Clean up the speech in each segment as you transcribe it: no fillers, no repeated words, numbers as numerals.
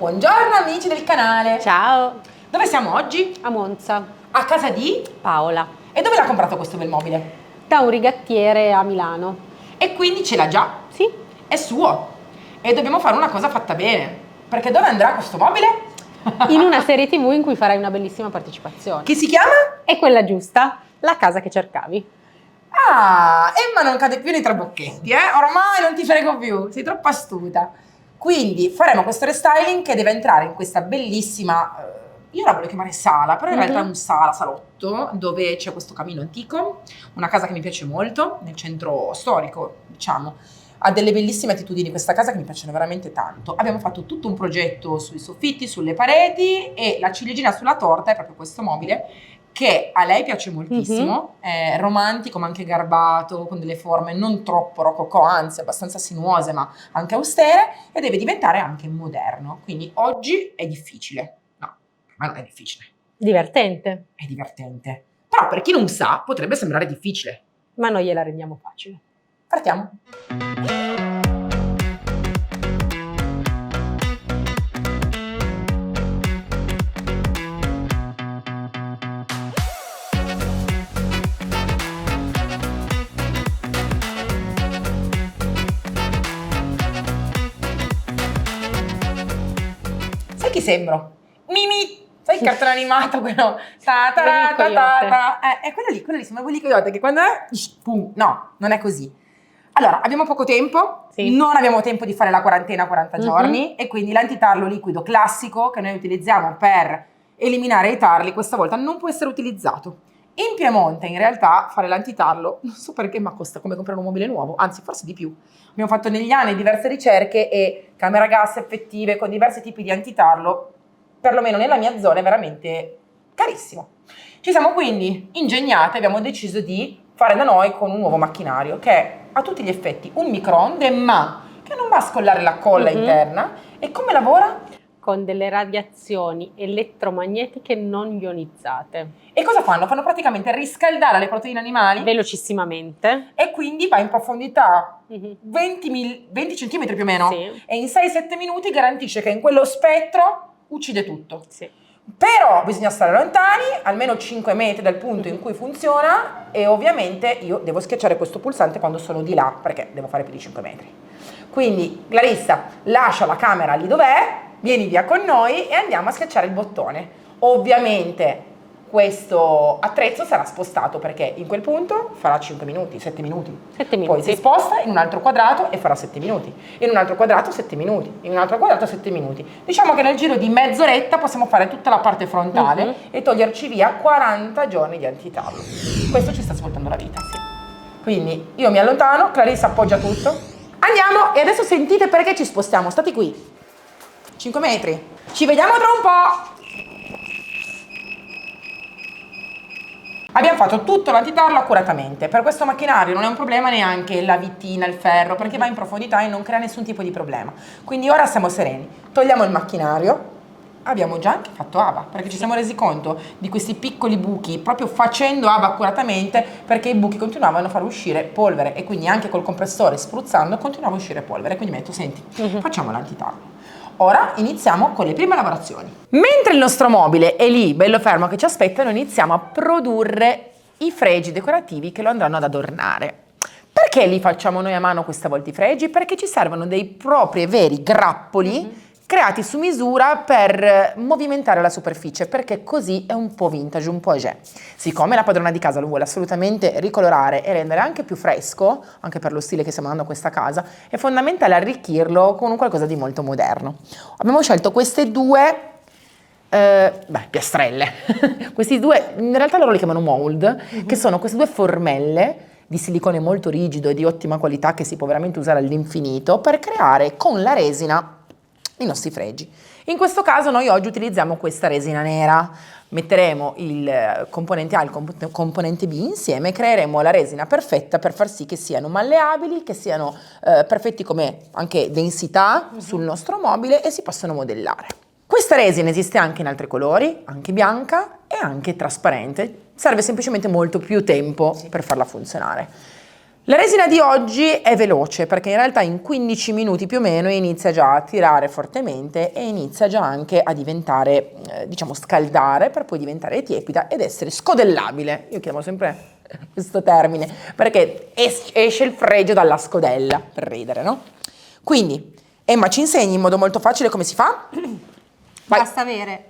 Buongiorno amici del canale! Ciao! Dove siamo oggi? A Monza. A casa di Paola. E dove l'ha comprato questo bel mobile? Da un rigattiere a Milano. E quindi ce l'ha già? Sì. È suo. E dobbiamo fare una cosa fatta bene. Perché dove andrà questo mobile? In una serie TV in cui farai una bellissima partecipazione. Che si chiama? È quella giusta, la casa che cercavi. Ah, Emma non cade più nei trabocchetti, ormai non ti frego più, sei troppo astuta. Quindi faremo questo restyling che deve entrare in questa bellissima, io la voglio chiamare sala, però in realtà è un salotto, dove c'è questo camino antico, una casa che mi piace molto, nel centro storico, diciamo. Ha delle bellissime attitudini questa casa che mi piacciono veramente tanto. Abbiamo fatto tutto un progetto sui soffitti, sulle pareti, e la ciliegina sulla torta è proprio questo mobile, che a lei piace moltissimo, è romantico ma anche garbato, con delle forme non troppo rococò, anzi abbastanza sinuose ma anche austere, e deve diventare anche moderno. Quindi oggi è difficile, no, ma non è difficile, Divertente. è divertente. Però per chi non sa potrebbe sembrare difficile. Ma noi gliela rendiamo facile. Partiamo. Sai chi sembro? Mimi! Sai il cartone animato, quello? È quello lì, sembra Willy Coyote, che quando è... Pum, no, non è così. Allora, abbiamo poco tempo, Sì. non abbiamo tempo di fare la quarantena 40 giorni, e quindi l'antitarlo liquido classico che noi utilizziamo per eliminare i tarli, questa volta non può essere utilizzato. In Piemonte, in realtà, fare l'antitarlo, non so perché, ma costa come comprare un mobile nuovo, anzi forse di più. Abbiamo fatto negli anni diverse ricerche e camere a gas effettive con diversi tipi di antitarlo, perlomeno nella mia zona, è veramente carissimo. Ci siamo quindi ingegnate, abbiamo deciso di fare da noi con un nuovo macchinario che è a tutti gli effetti un microonde, ma che non va a scollare la colla interna. E come lavora? Con delle radiazioni elettromagnetiche non ionizzate. E cosa fanno? Fanno praticamente riscaldare le proteine animali Velocissimamente. e quindi va in profondità 20 centimetri più o meno, Sì. e in 6-7 minuti garantisce che in quello spettro uccide tutto. Sì. Però bisogna stare lontani, almeno 5 metri dal punto in cui funziona, e ovviamente io devo schiacciare questo pulsante quando sono di là, perché devo fare più di 5 metri. Quindi Clarissa lascia la camera lì dov'è, vieni via con noi e andiamo a schiacciare il bottone. Ovviamente questo attrezzo sarà spostato, perché in quel punto farà 5 minuti, 7 minuti. 7 minuti. Poi si sposta in un altro quadrato e farà 7 minuti. In un altro quadrato 7 minuti. In un altro quadrato 7 minuti. Diciamo che nel giro di mezz'oretta possiamo fare tutta la parte frontale e toglierci via 40 giorni di antitarlo. Questo ci sta svoltando la vita. Sì. Quindi io mi allontano, Clarissa appoggia tutto. Andiamo, e adesso sentite perché ci spostiamo. State qui. 5 metri. Ci vediamo tra un po'. Abbiamo fatto tutto l'antitarlo accuratamente. Per questo macchinario non è un problema neanche la vitina, il ferro, perché va in profondità e non crea nessun tipo di problema. Quindi ora siamo sereni. Togliamo il macchinario. Abbiamo già anche fatto ABA, perché ci siamo resi conto di questi piccoli buchi proprio facendo ABA accuratamente, perché i buchi continuavano a far uscire polvere, e quindi anche col compressore spruzzando continuava a uscire polvere. Quindi mi ho detto, senti, facciamo l'antitarlo. Ora iniziamo con le prime lavorazioni. Mentre il nostro mobile è lì, bello fermo, che ci aspetta, noi iniziamo a produrre i fregi decorativi che lo andranno ad adornare. Perché li facciamo noi a mano questa volta i fregi? Perché ci servono dei propri e veri grappoli creati su misura per movimentare la superficie, perché così è un po' vintage, un po' agé. Siccome la padrona di casa lo vuole assolutamente ricolorare e rendere anche più fresco, anche per lo stile che stiamo dando a questa casa, è fondamentale arricchirlo con un qualcosa di molto moderno. Abbiamo scelto queste due piastrelle. Questi due, in realtà loro li chiamano mold, che sono queste due formelle di silicone molto rigido e di ottima qualità che si può veramente usare all'infinito per creare con la resina i nostri fregi. In questo caso noi oggi utilizziamo questa resina nera, metteremo il componente A e il componente B insieme e creeremo la resina perfetta per far sì che siano malleabili, che siano perfetti come anche densità sul nostro mobile e si possano modellare. Questa resina esiste anche in altri colori, anche bianca e anche trasparente, serve semplicemente molto più tempo per farla funzionare. La resina di oggi è veloce perché in realtà in 15 minuti più o meno inizia già a tirare fortemente e inizia già anche a diventare, diciamo, scaldare per poi diventare tiepida ed essere scodellabile. Io chiamo sempre questo termine perché esce il fregio dalla scodella, per ridere, no? Quindi, Emma, ci insegni in modo molto facile come si fa? Vai. Basta avere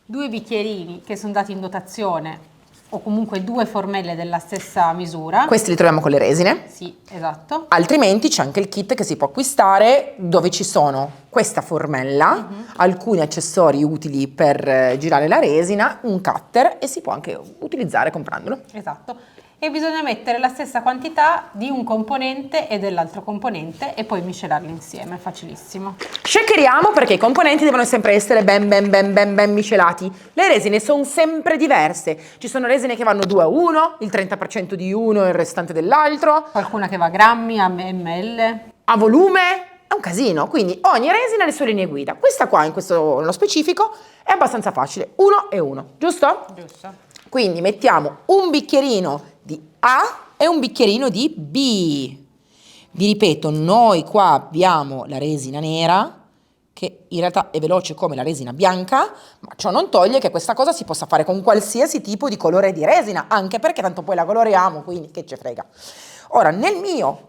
2 bicchierini che sono dati in dotazione o comunque 2 formelle della stessa misura. Questi li troviamo con le resine. Sì, esatto. Altrimenti c'è anche il kit che si può acquistare dove ci sono questa formella, alcuni accessori utili per girare la resina, un cutter e si può anche utilizzare comprandolo. Esatto. E bisogna mettere la stessa quantità di un componente e dell'altro componente e poi miscelarli insieme, è facilissimo. Shakeriamo perché i componenti devono sempre essere ben miscelati. Le resine sono sempre diverse. Ci sono resine che vanno 2 a 1, il 30% di uno e il restante dell'altro. Qualcuna che va a grammi, a ml. A volume è un casino, quindi ogni resina ha le sue linee guida. Questa qua, in questo nello specifico, è abbastanza facile. 1 e 1, giusto? Giusto. Quindi mettiamo un bicchierino di A e un bicchierino di B. Vi ripeto, noi qua abbiamo la resina nera, che in realtà è veloce come la resina bianca, ma ciò non toglie che questa cosa si possa fare con qualsiasi tipo di colore di resina, anche perché tanto poi la coloriamo, quindi che ce frega. Ora, nel mio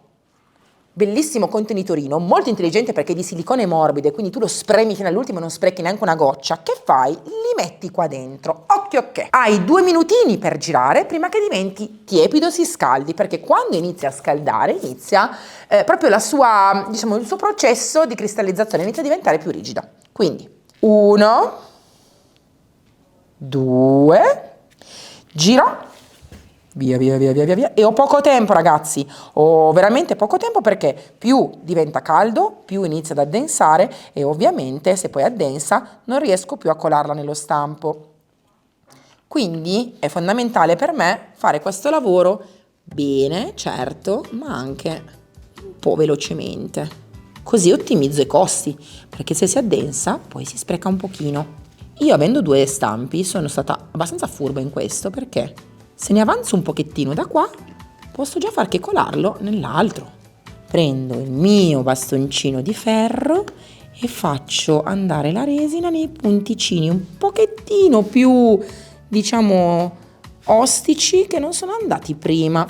bellissimo contenitorino, molto intelligente perché è di silicone morbido, quindi tu lo spremi fino all'ultimo e non sprechi neanche una goccia, che fai? Li metti qua dentro, occhio che hai 2 minutini per girare prima che diventi tiepido, si scaldi, perché quando inizia a scaldare inizia proprio la sua, diciamo, il suo processo di cristallizzazione inizia a diventare più rigida. Quindi 1, 2, giro. Via. E ho poco tempo, ragazzi, ho veramente poco tempo perché più diventa caldo, più inizia ad addensare e ovviamente se poi addensa non riesco più a colarla nello stampo. Quindi è fondamentale per me fare questo lavoro bene, certo, ma anche un po' velocemente. Così ottimizzo i costi, perché se si addensa poi si spreca un pochino. Io avendo 2 stampi sono stata abbastanza furba in questo perché se ne avanzo un pochettino da qua, posso già far che colarlo nell'altro. Prendo il mio bastoncino di ferro e faccio andare la resina nei punticini un pochettino più, diciamo, ostici che non sono andati prima.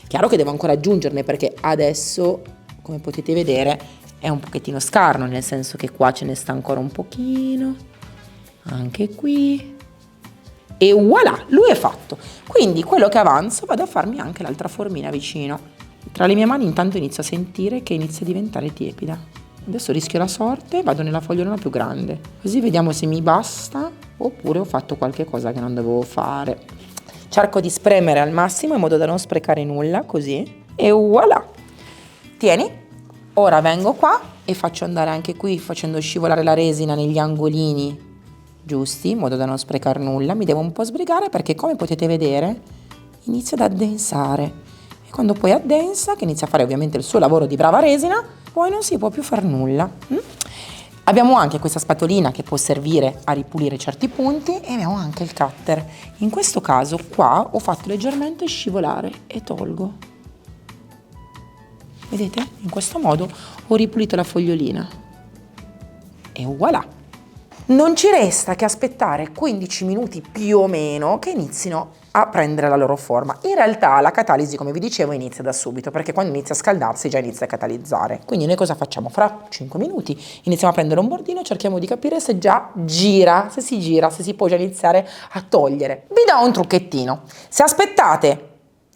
Chiaro che devo ancora aggiungerne perché adesso, come potete vedere, è un pochettino scarno, nel senso che qua ce ne sta ancora un pochino, anche qui. E voilà, lui è fatto. Quindi quello che avanzo vado a farmi anche l'altra formina vicino. Tra le mie mani intanto inizio a sentire che inizia a diventare tiepida. Adesso rischio la sorte, vado nella fogliolina più grande. Così vediamo se mi basta oppure ho fatto qualche cosa che non dovevo fare. Cerco di spremere al massimo in modo da non sprecare nulla, così. E voilà. Tieni. Ora vengo qua e faccio andare anche qui facendo scivolare la resina negli angolini giusti, in modo da non sprecare nulla. Mi devo un po' sbrigare perché, come potete vedere, inizia ad addensare e quando poi addensa, che inizia a fare ovviamente il suo lavoro di brava resina, poi non si può più far nulla. Abbiamo anche questa spatolina che può servire a ripulire certi punti e abbiamo anche il cutter. In questo caso qua ho fatto leggermente scivolare e tolgo. Vedete? In questo modo ho ripulito la fogliolina e voilà. Non ci resta che aspettare 15 minuti più o meno che inizino a prendere la loro forma. In realtà la catalisi, come vi dicevo, inizia da subito, perché quando inizia a scaldarsi già inizia a catalizzare. Quindi noi cosa facciamo? Fra 5 minuti iniziamo a prendere un bordino e cerchiamo di capire se già gira, se si può già iniziare a togliere. Vi do un trucchettino. Se aspettate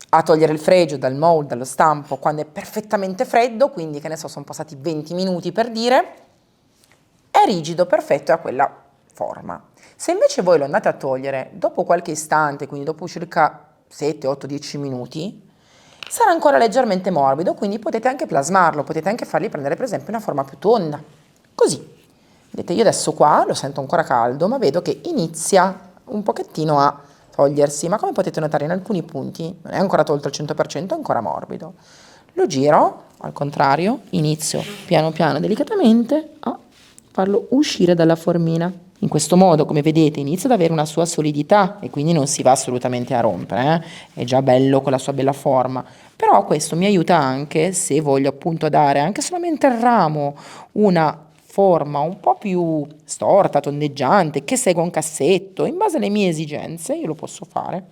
a togliere il fregio dal mold, dallo stampo, quando è perfettamente freddo, quindi che ne so, sono passati 20 minuti per dire, è rigido, perfetto, e ha quella forma. Se invece voi lo andate a togliere dopo qualche istante, quindi dopo circa 7, 8, 10 minuti, sarà ancora leggermente morbido, quindi potete anche plasmarlo, potete anche fargli prendere per esempio una forma più tonda. Così. Vedete, io adesso qua lo sento ancora caldo, ma vedo che inizia un pochettino a togliersi, ma come potete notare in alcuni punti non è ancora tolto al 100%, è ancora morbido. Lo giro, al contrario, inizio piano piano, delicatamente a farlo uscire dalla formina. In questo modo, come vedete, inizia ad avere una sua solidità e quindi non si va assolutamente a rompere, È già bello con la sua bella forma. Però questo mi aiuta anche, se voglio appunto dare anche solamente al ramo una forma un po' più storta, tondeggiante, che segua un cassetto, in base alle mie esigenze, io lo posso fare.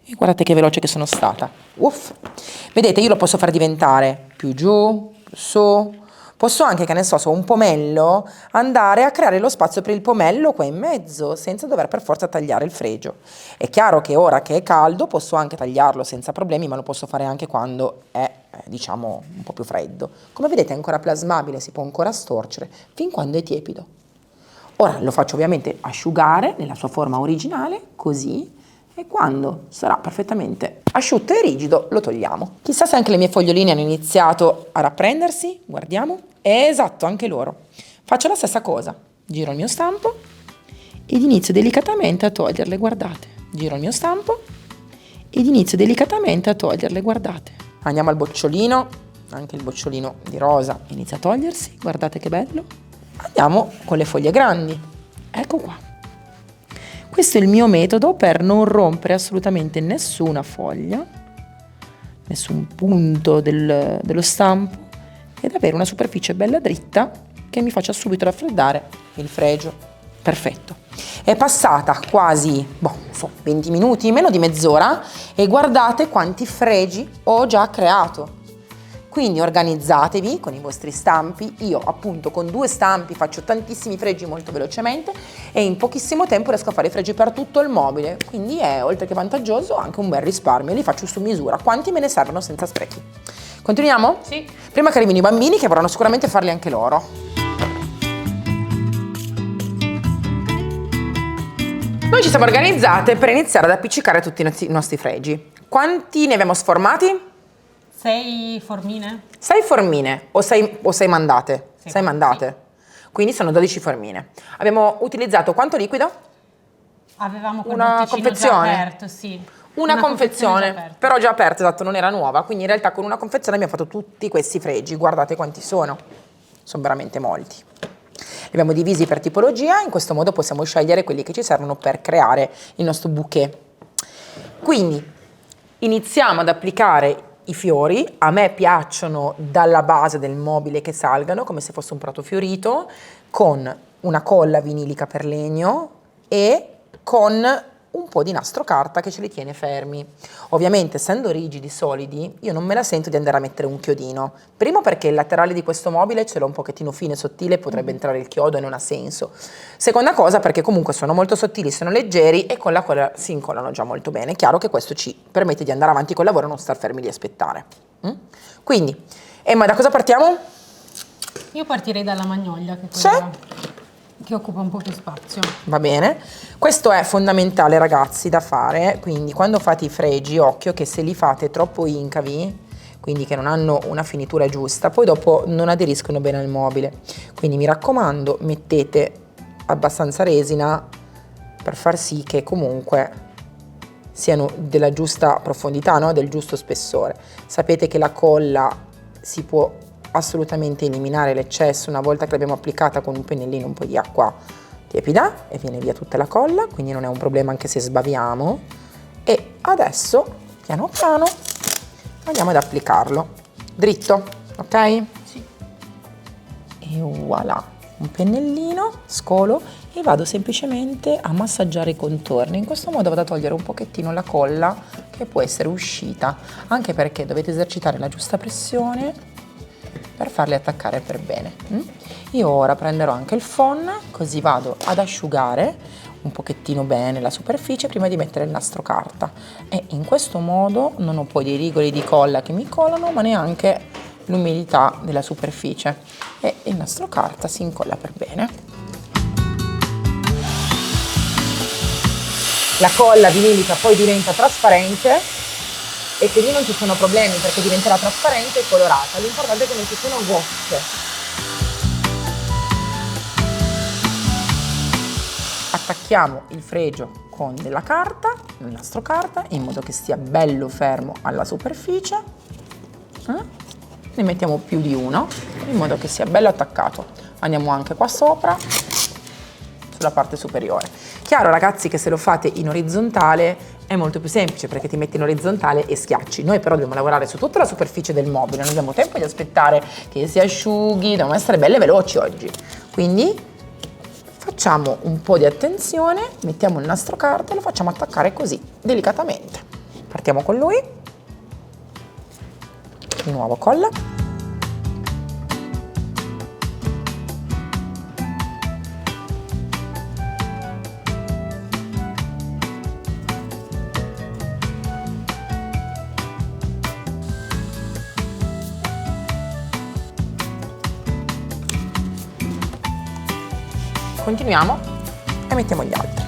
E guardate che veloce che sono stata. Uff. Vedete, io lo posso far diventare più giù, più su. Posso anche, che ne so, se ho un pomello, andare a creare lo spazio per il pomello qua in mezzo, senza dover per forza tagliare il fregio. È chiaro che ora che è caldo posso anche tagliarlo senza problemi, ma lo posso fare anche quando è, diciamo, un po' più freddo. Come vedete è ancora plasmabile, si può ancora storcere, fin quando è tiepido. Ora lo faccio ovviamente asciugare nella sua forma originale, così, e quando sarà perfettamente asciutto e rigido lo togliamo. Chissà se anche le mie foglioline hanno iniziato a rapprendersi, guardiamo. Esatto, anche loro. Faccio la stessa cosa, giro il mio stampo ed inizio delicatamente a toglierle, guardate. Giro il mio stampo ed inizio delicatamente a toglierle, guardate. Andiamo al bocciolino, anche il bocciolino di rosa inizia a togliersi, guardate che bello. Andiamo con le foglie grandi, ecco qua. Questo è il mio metodo per non rompere assolutamente nessuna foglia, nessun punto dello stampo ed avere una superficie bella dritta che mi faccia subito raffreddare il fregio. Perfetto. È passata quasi 20 minuti, meno di mezz'ora e guardate quanti fregi ho già creato. Quindi organizzatevi con i vostri stampi. Io appunto con 2 stampi faccio tantissimi fregi molto velocemente e in pochissimo tempo riesco a fare i fregi per tutto il mobile, quindi è oltre che vantaggioso anche un bel risparmio. Li faccio su misura, quanti me ne servono senza sprechi. Continuiamo? Sì. Prima che arrivino i bambini, che vorranno sicuramente farli anche loro. Noi ci siamo organizzate per iniziare ad appiccicare tutti i nostri fregi. Quanti ne abbiamo sformati? 6 formine? 6 formine o 6 mandate? 6 mandate. Sì. Quindi sono 12 formine. Abbiamo utilizzato quanto liquido? Avevamo quel Una botticino confezione. già aperto, sì. Una confezione, già aperta. però già aperta, esatto, non era nuova, quindi in realtà con una confezione abbiamo fatto tutti questi fregi, guardate quanti sono veramente molti. Li abbiamo divisi per tipologia, in questo modo possiamo scegliere quelli che ci servono per creare il nostro bouquet. Quindi iniziamo ad applicare i fiori. A me piacciono dalla base del mobile che salgano, come se fosse un prato fiorito, con una colla vinilica per legno e con un po' di nastro carta che ce li tiene fermi. Ovviamente, essendo rigidi, solidi, io non me la sento di andare a mettere un chiodino. Primo perché il laterale di questo mobile ce l'ho un pochettino fine e sottile, potrebbe entrare il chiodo e non ha senso. Seconda cosa perché comunque sono molto sottili, sono leggeri e con la colla si incollano già molto bene. È chiaro che questo ci permette di andare avanti col lavoro e non star fermi lì a aspettare. Quindi, Emma, da cosa partiamo? Io partirei dalla magnolia, che è quella che occupa un po' più spazio. Va bene, questo è fondamentale ragazzi da fare, quindi quando fate i fregi occhio che se li fate troppo incavi, quindi che non hanno una finitura giusta, poi dopo non aderiscono bene al mobile, quindi mi raccomando mettete abbastanza resina per far sì che comunque siano della giusta profondità, no? Del giusto spessore. Sapete che la colla si può assolutamente eliminare l'eccesso una volta che l'abbiamo applicata con un pennellino, un po' di acqua tiepida e viene via tutta la colla, quindi non è un problema anche se sbaviamo. E adesso piano piano andiamo ad applicarlo dritto, ok? Sì. E voilà, un pennellino, scolo e vado semplicemente a massaggiare i contorni. In questo modo vado a togliere un pochettino la colla che può essere uscita, anche perché dovete esercitare la giusta pressione per farli attaccare per bene. Io ora prenderò anche il phon, così vado ad asciugare un pochettino bene la superficie prima di mettere il nastro carta e in questo modo non ho poi dei rigoli di colla che mi colano, ma neanche l'umidità della superficie e il nastro carta si incolla per bene. La colla vinilica poi diventa trasparente e quindi non ci sono problemi perché diventerà trasparente e colorata. L'importante è che non ci siano gocce. Attacchiamo il fregio con della carta, il nastro carta, in modo che stia bello fermo alla superficie. Ne mettiamo più di uno, in modo che sia bello attaccato. Andiamo anche qua sopra, sulla parte superiore. Chiaro ragazzi che se lo fate in orizzontale è molto più semplice perché ti metti in orizzontale e schiacci. Noi però dobbiamo lavorare su tutta la superficie del mobile, non abbiamo tempo di aspettare che si asciughi, dobbiamo essere belle veloci oggi. Quindi facciamo un po' di attenzione, mettiamo il nastro carta e lo facciamo attaccare così, delicatamente. Partiamo con lui, di nuovo colla. Continuiamo e mettiamo gli altri.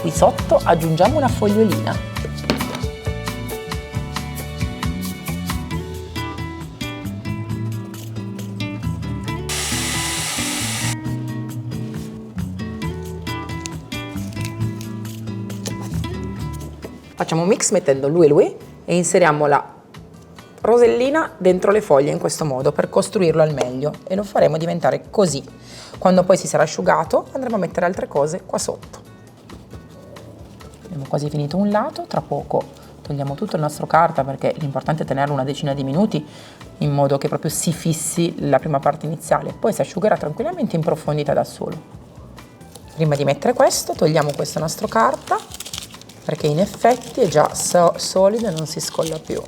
Qui sotto aggiungiamo una fogliolina. Facciamo un mix mettendo lui e lui e inseriamo la rosellina dentro le foglie in questo modo per costruirlo al meglio e lo faremo diventare così. Quando poi si sarà asciugato andremo a mettere altre cose qua sotto. Abbiamo quasi finito un lato, tra poco togliamo tutto il nastro carta perché l'importante è tenerlo una decina di minuti in modo che proprio si fissi la prima parte iniziale, poi si asciugherà tranquillamente in profondità da solo. Prima di mettere questo togliamo questo nastro carta perché in effetti è già solido e non si scolla più.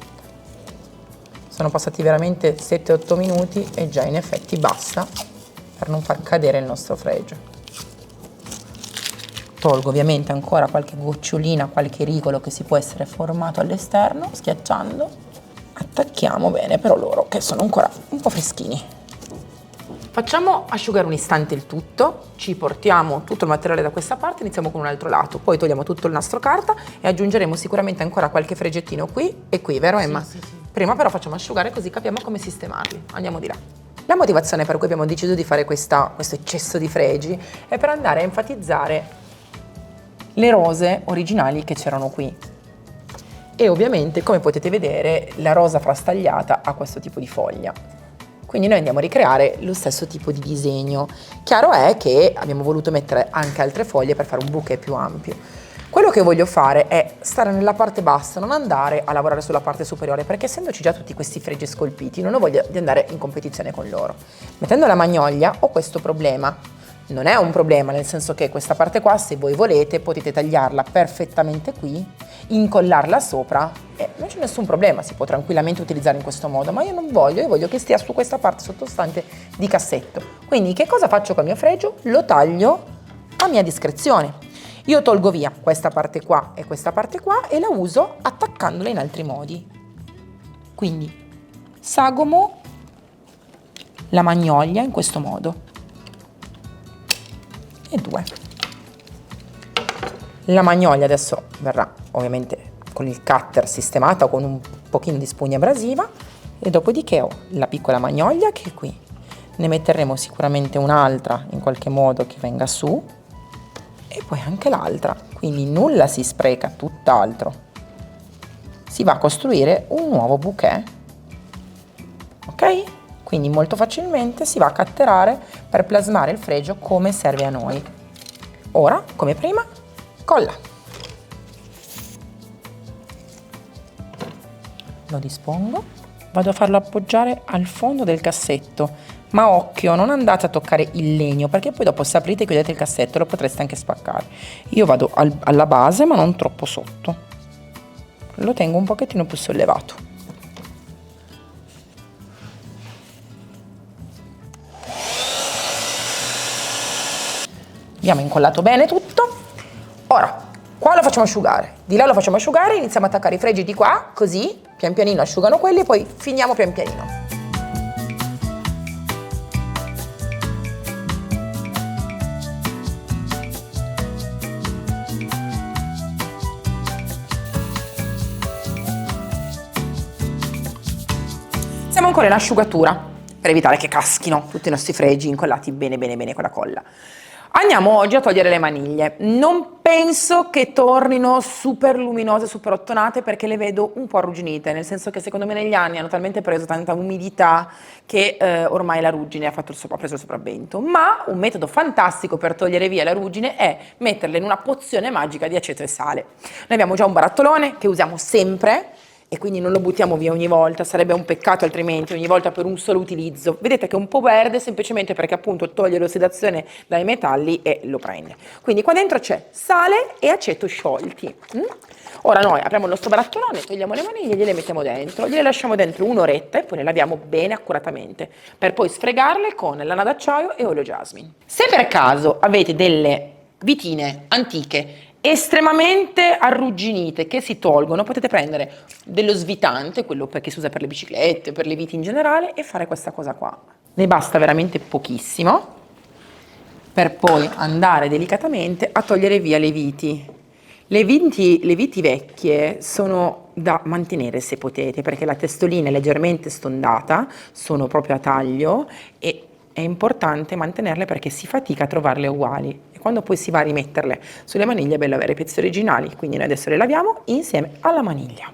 Sono passati veramente 7-8 minuti e già in effetti basta per non far cadere il nostro fregio. Tolgo ovviamente ancora qualche gocciolina, qualche rigolo che si può essere formato all'esterno, schiacciando. Attacchiamo bene però loro che sono ancora un po' freschini. Facciamo asciugare un istante il tutto, ci portiamo tutto il materiale da questa parte, iniziamo con un altro lato, poi togliamo tutto il nastro carta e aggiungeremo sicuramente ancora qualche fregettino qui e qui, vero Emma? Sì. Prima però facciamo asciugare così capiamo come sistemarli. Andiamo di là. La motivazione per cui abbiamo deciso di fare questo eccesso di fregi è per andare a enfatizzare le rose originali che c'erano qui. E ovviamente, come potete vedere, la rosa frastagliata ha questo tipo di foglia. Quindi noi andiamo a ricreare lo stesso tipo di disegno. Chiaro è che abbiamo voluto mettere anche altre foglie per fare un bouquet più ampio. Quello che voglio fare è stare nella parte bassa, non andare a lavorare sulla parte superiore, perché essendoci già tutti questi fregi scolpiti, non ho voglia di andare in competizione con loro. Mettendo la magnolia ho questo problema. Non è un problema, nel senso che questa parte qua, se voi volete, potete tagliarla perfettamente qui, incollarla sopra e non c'è nessun problema, si può tranquillamente utilizzare in questo modo, ma io non voglio, io voglio che stia su questa parte sottostante di cassetto. Quindi che cosa faccio con il mio fregio? Lo taglio a mia discrezione. Io tolgo via questa parte qua e la uso attaccandola in altri modi. Quindi sagomo la magnolia in questo modo. E 2. La magnolia adesso verrà ovviamente con il cutter sistemata o con un pochino di spugna abrasiva e dopodiché ho la piccola magnolia che è qui. Ne metteremo sicuramente un'altra in qualche modo che venga su e poi anche l'altra, quindi nulla si spreca, tutt'altro. Si va a costruire un nuovo bouquet, ok? Quindi molto facilmente si va a catterare per plasmare il fregio come serve a noi. Ora, come prima, colla. Lo dispongo, vado a farlo appoggiare al fondo del cassetto, ma occhio, non andate a toccare il legno perché poi dopo se aprite e chiudete il cassetto lo potreste anche spaccare. Io vado alla base ma non troppo sotto, lo tengo un pochettino più sollevato. Abbiamo incollato bene tutto. Ora, qua lo facciamo asciugare, di là lo facciamo asciugare, iniziamo a attaccare i fregi di qua, così pian pianino asciugano quelli e poi finiamo pian pianino. Siamo ancora in asciugatura. per evitare che caschino tutti i nostri fregi incollati bene bene bene con la colla. Andiamo oggi a togliere le maniglie. Non penso che tornino super luminose, super ottonate, perché le vedo un po' arrugginite, nel senso che secondo me negli anni hanno talmente preso tanta umidità che ormai la ruggine ha preso il sopravvento. Ma un metodo fantastico per togliere via la ruggine è metterle in una pozione magica di aceto e sale. Noi abbiamo già un barattolone che usiamo sempre, e quindi non lo buttiamo via ogni volta, sarebbe un peccato altrimenti ogni volta per un solo utilizzo. Vedete che è un po' verde semplicemente perché appunto toglie l'ossidazione dai metalli e lo prende. Quindi qua dentro c'è sale e aceto sciolti. Ora noi apriamo il nostro barattolone, togliamo le maniglie, gliele mettiamo dentro, gliele lasciamo dentro un'oretta e poi le laviamo bene accuratamente per poi sfregarle con lana d'acciaio e olio jasmine. Se per caso avete delle vitine antiche estremamente arrugginite che si tolgono, potete prendere dello svitante, quello che si usa per le biciclette, per le viti in generale, e fare questa cosa qua. Ne basta veramente pochissimo per poi andare delicatamente a togliere via le viti. Le viti vecchie sono da mantenere se potete, perché la testolina è leggermente stondata, sono proprio a taglio e è importante mantenerle perché si fatica a trovarle uguali e quando poi si va a rimetterle sulle maniglie è bello avere i pezzi originali, quindi noi adesso le laviamo insieme alla maniglia.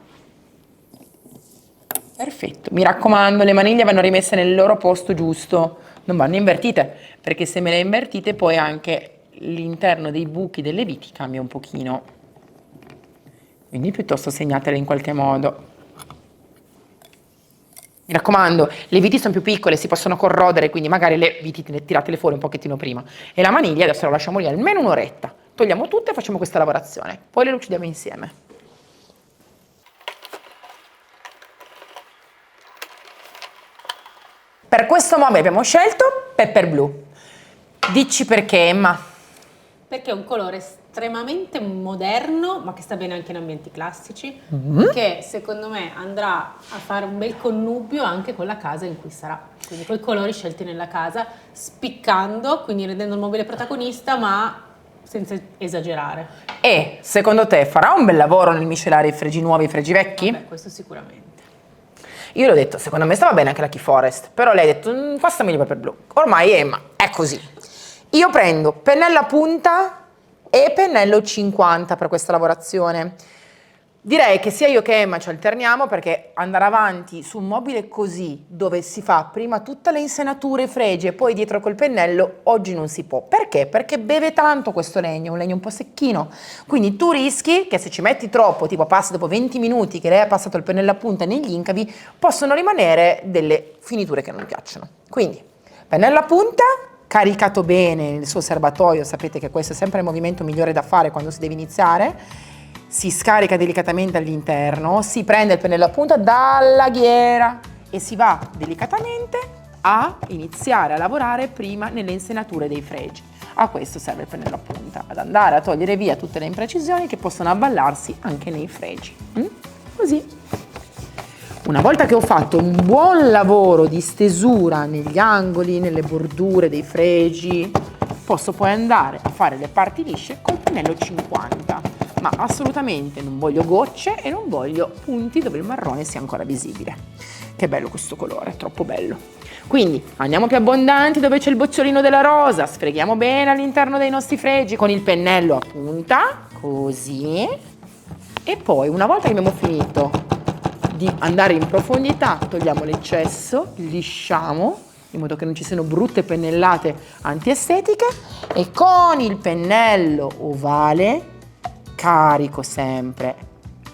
Perfetto, mi raccomando, le maniglie vanno rimesse nel loro posto giusto, non vanno invertite, perché se me le invertite poi anche l'interno dei buchi delle viti cambia un pochino, quindi piuttosto segnatele in qualche modo. Mi raccomando, le viti sono più piccole, si possono corrodere, quindi magari le viti tiratele fuori un pochettino prima. E la maniglia adesso la lasciamo lì almeno un'oretta. Togliamo tutte e facciamo questa lavorazione. Poi le lucidiamo insieme. Per questo mobile abbiamo scelto Pepper Blue. Dici perché, Emma? Perché è un colore estremamente moderno, ma che sta bene anche in ambienti classici, che secondo me andrà a fare un bel connubio anche con la casa in cui sarà. Quindi con i colori scelti nella casa, spiccando, quindi rendendo il mobile protagonista, ma senza esagerare. E secondo te farà un bel lavoro nel miscelare i fregi nuovi e i fregi vecchi? Beh, questo sicuramente. Io l'ho detto, secondo me stava bene anche la Key Forest, però lei ha detto, qua sta meglio Pepper Blue. Ormai Emma, è così. Io prendo pennello a punta e pennello 50 per questa lavorazione. Direi che sia io che Emma ci alterniamo perché andare avanti su un mobile così, dove si fa prima tutte le insenature, fregi e poi dietro col pennello, oggi non si può. Perché? Perché beve tanto questo legno, un legno un po' secchino. Quindi tu rischi che se ci metti troppo, tipo passi dopo 20 minuti che lei ha passato il pennello a punta negli incavi, possono rimanere delle finiture che non piacciono. Quindi, pennello a punta, caricato bene il suo serbatoio, sapete che questo è sempre il movimento migliore da fare quando si deve iniziare. Si scarica delicatamente all'interno, si prende il pennello a punta dalla ghiera e si va delicatamente a iniziare a lavorare prima nelle insenature dei fregi. A questo serve il pennello a punta, ad andare a togliere via tutte le imprecisioni che possono avvallarsi anche nei fregi. Così. Una volta che ho fatto un buon lavoro di stesura negli angoli, nelle bordure dei fregi, posso poi andare a fare le parti lisce col pennello 50. Ma assolutamente non voglio gocce e non voglio punti dove il marrone sia ancora visibile. Che bello questo colore, troppo bello. Quindi andiamo più abbondanti dove c'è il bocciolino della rosa, sfreghiamo bene all'interno dei nostri fregi con il pennello a punta, così. E poi una volta che abbiamo finito di andare in profondità, togliamo l'eccesso, lisciamo, in modo che non ci siano brutte pennellate antiestetiche e con il pennello ovale carico sempre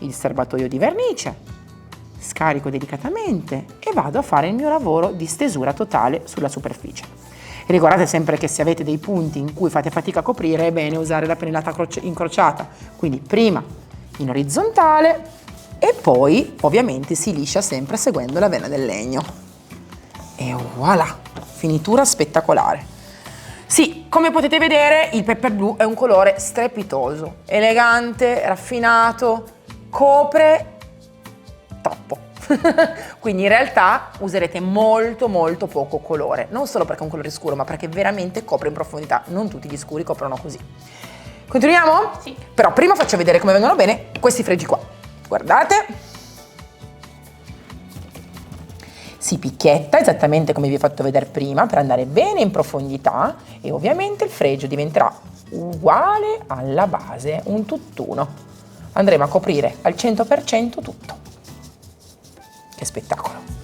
il serbatoio di vernice, scarico delicatamente e vado a fare il mio lavoro di stesura totale sulla superficie. E ricordate sempre che se avete dei punti in cui fate fatica a coprire è bene usare la pennellata incrociata, quindi prima in orizzontale e poi ovviamente si liscia sempre seguendo la vena del legno. E voilà, finitura spettacolare. Sì, come potete vedere il Pepper Blue è un colore strepitoso, elegante, raffinato, copre troppo. Quindi in realtà userete molto molto poco colore, non solo perché è un colore scuro, ma perché veramente copre in profondità, non tutti gli scuri coprono così. Continuiamo? Sì. Però prima faccio vedere come vengono bene questi fregi qua. Guardate. si picchietta esattamente come vi ho fatto vedere prima per andare bene in profondità e ovviamente il fregio diventerà uguale alla base, un tutt'uno. Andremo a coprire al 100% tutto. Che spettacolo!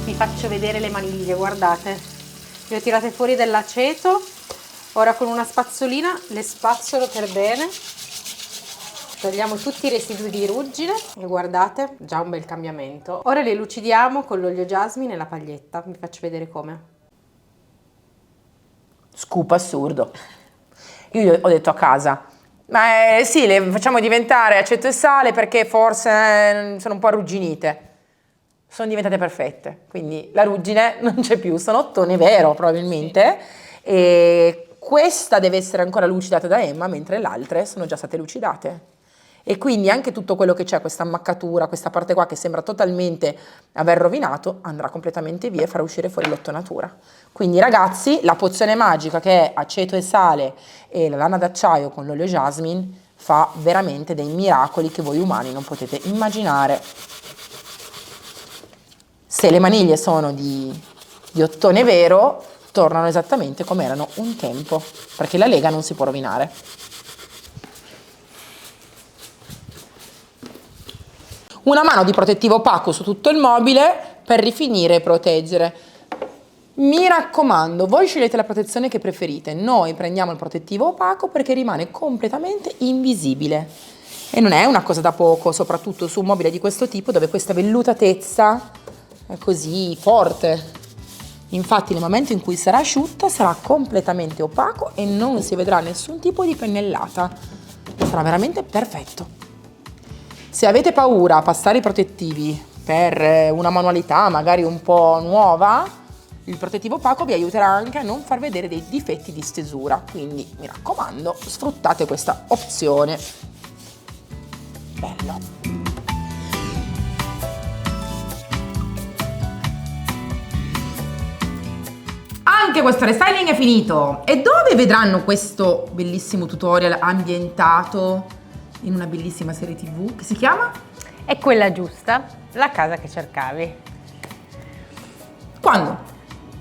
Vi faccio vedere le maniglie, guardate. Le ho tirate fuori dell'aceto, ora con una spazzolina le spazzolo per bene. Togliamo tutti i residui di ruggine e guardate, già un bel cambiamento. Ora le lucidiamo con l'olio jasmine e la paglietta, vi faccio vedere come. Scoop assurdo. Io ho detto a casa, ma sì, le facciamo diventare aceto e sale perché forse sono un po' arrugginite. Sono diventate perfette, quindi la ruggine non c'è più, sono ottone vero probabilmente, e questa deve essere ancora lucidata da Emma, mentre le altre sono già state lucidate. E quindi anche tutto quello che c'è, questa ammaccatura, questa parte qua che sembra totalmente aver rovinato, andrà completamente via e farà uscire fuori l'ottonatura. Quindi ragazzi, la pozione magica che è aceto e sale e la lana d'acciaio con l'olio jasmine fa veramente dei miracoli che voi umani non potete immaginare. Se le maniglie sono di ottone vero, tornano esattamente come erano un tempo, perché la lega non si può rovinare. Una mano di protettivo opaco su tutto il mobile per rifinire e proteggere. Mi raccomando, voi scegliete la protezione che preferite, noi prendiamo il protettivo opaco perché rimane completamente invisibile. E non è una cosa da poco, soprattutto su un mobile di questo tipo dove questa vellutatezza è così forte. Infatti nel momento in cui sarà asciutta sarà completamente opaco e non si vedrà nessun tipo di pennellata. Sarà veramente perfetto. Se avete paura a passare i protettivi per una manualità magari un po' nuova, il protettivo opaco vi aiuterà anche a non far vedere dei difetti di stesura. Quindi mi raccomando, sfruttate questa opzione. Bello. Anche questo restyling è finito. E dove vedranno questo bellissimo tutorial ambientato in una bellissima serie TV che si chiama? È quella giusta, la casa che cercavi. Quando?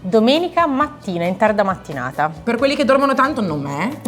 Domenica mattina, in tarda mattinata. Per quelli che dormono tanto, non me.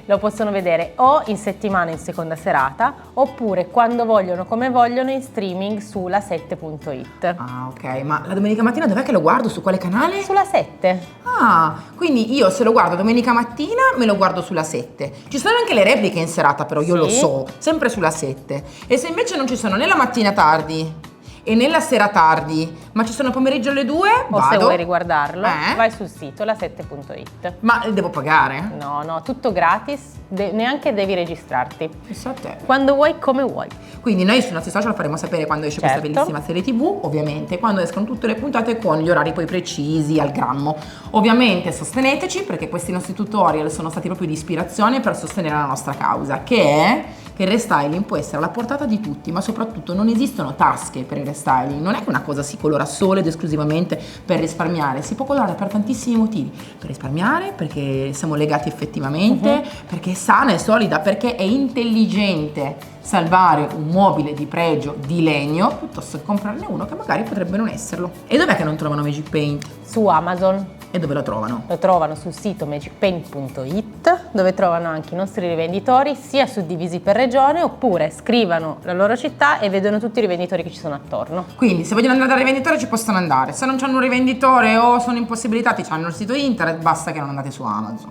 Lo possono vedere o in settimana in seconda serata oppure quando vogliono, come vogliono, in streaming su la7.it. Ah, ok, ma la domenica mattina dov'è che lo guardo? Su quale canale? Sulla 7. Ah, quindi io se lo guardo domenica mattina me lo guardo sulla 7. Ci sono anche le repliche in serata, però io Sì. lo so, sempre sulla 7. E se invece non ci sono né la mattina tardi e nella sera tardi, ma ci sono pomeriggio alle 2, O vado. se vuoi riguardarlo, Eh? vai sul sito la7.it. Ma devo pagare? No, tutto gratis, neanche devi registrarti. Pensa a te. Quando vuoi, come vuoi. Quindi noi sui nostri social faremo sapere quando esce questa Certo. bellissima serie TV, ovviamente, quando escono tutte le puntate con gli orari poi precisi, al grammo. Ovviamente sosteneteci perché questi nostri tutorial sono stati proprio di ispirazione per sostenere la nostra causa, che è che il restyling può essere alla portata di tutti, ma soprattutto non esistono tasche per il restyling. Non è che una cosa si colora solo ed esclusivamente per risparmiare, si può colorare per tantissimi motivi. Per risparmiare, perché siamo legati effettivamente, perché è sana e solida, perché è intelligente salvare un mobile di pregio di legno piuttosto che comprarne uno che magari potrebbe non esserlo. E dov'è che non trovano Magic Paint? Su Amazon. E dove lo trovano? Lo trovano sul sito magicpaint.it, dove trovano anche i nostri rivenditori sia suddivisi per regione, oppure scrivano la loro città e vedono tutti i rivenditori che ci sono attorno. Quindi se vogliono andare dal rivenditore ci possono andare, se non hanno un rivenditore o sono impossibilitati, hanno il sito internet, basta che non andate su Amazon.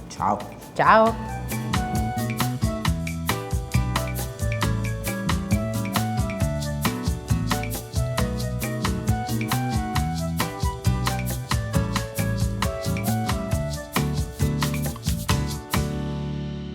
Ciao! Ciao!